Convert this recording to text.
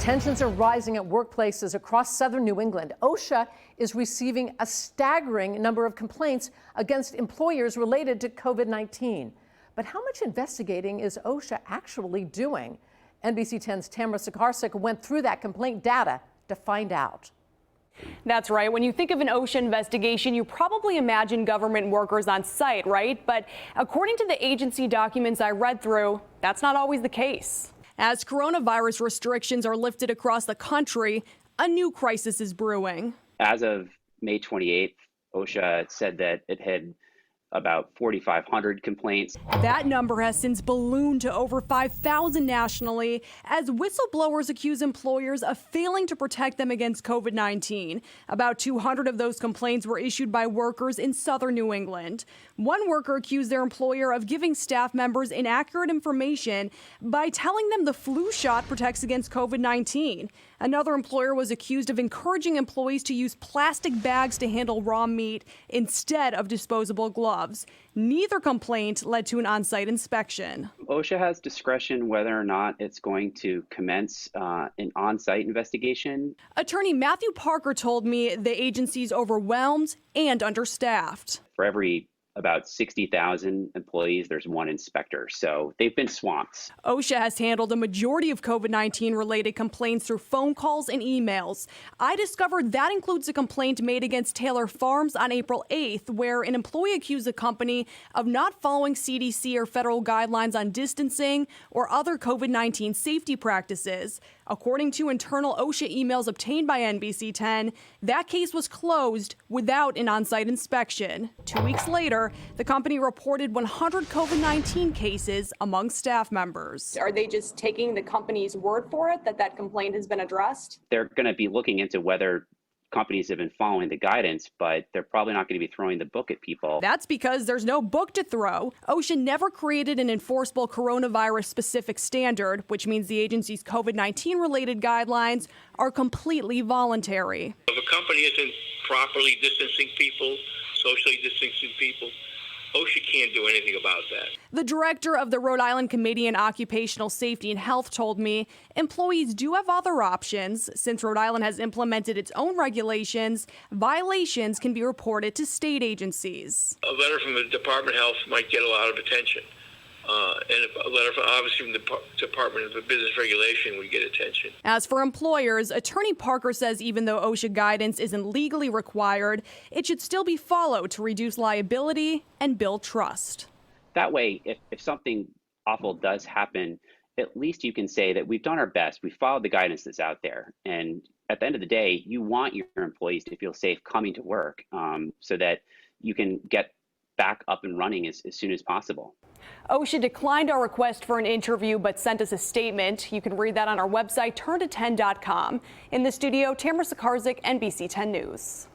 Tensions are rising at workplaces across southern New England. OSHA is receiving a staggering number of complaints against employers related to COVID-19. But how much investigating is OSHA actually doing? NBC 10's Tamara Sakarsik went through that complaint data to find out. That's right. When you think of an OSHA investigation, you probably imagine government workers on site, right? But according to the agency documents I read through, that's not always the case. As coronavirus restrictions are lifted across the country, a new crisis is brewing. As of May 28th, OSHA said that it had about 4,500 complaints. That number has since ballooned to over 5,000 nationally as whistleblowers accuse employers of failing to protect them against COVID-19. About 200 of those complaints were issued by workers in southern New England. One worker accused their employer of giving staff members inaccurate information by telling them the flu shot protects against COVID-19. Another employer was accused of encouraging employees to use plastic bags to handle raw meat instead of disposable gloves. Neither complaint led to an on-site inspection. OSHA has discretion whether or not it's going to commence an on-site investigation. Attorney Matthew Parker told me the agency's overwhelmed and understaffed. For every about 60,000 employees, there's one inspector. So they've been swamped. OSHA has handled a majority of COVID-19 related complaints through phone calls and emails. I discovered that includes a complaint made against Taylor Farms on April 8th, where an employee accused the company of not following CDC or federal guidelines on distancing or other COVID-19 safety practices. According to internal OSHA emails obtained by NBC 10, that case was closed without an on-site inspection. 2 weeks later, the company reported 100 COVID-19 cases among staff members. Are they just taking the company's word for it that that complaint has been addressed? They're going to be looking into whether companies have been following the guidance, but they're probably not going to be throwing the book at people. That's because there's no book to throw. OSHA never created an enforceable coronavirus-specific standard, which means the agency's COVID-19 related guidelines are completely voluntary. If a company isn't properly distancing people, socially distancing people, OSHA can't do anything about that. The director of the Rhode Island Committee on Occupational Safety and Health told me employees do have other options. Since Rhode Island has implemented its own regulations, violations can be reported to state agencies. A letter from the Department of Health might get a lot of attention. And a letter from, obviously, from the Department of Business Regulation would get attention. As for employers, Attorney Parker says even though OSHA guidance isn't legally required, it should still be followed to reduce liability and build trust. That way, if something awful does happen, at least you can say that we've done our best. We followed the guidance that's out there. And at the end of the day, you want your employees to feel safe coming to work so that you can get back up and running as soon as possible. OSHA declined our request for an interview, but sent us a statement. You can read that on our website, turnto10.com. In the studio, Tamara Sakarsik, NBC 10 News.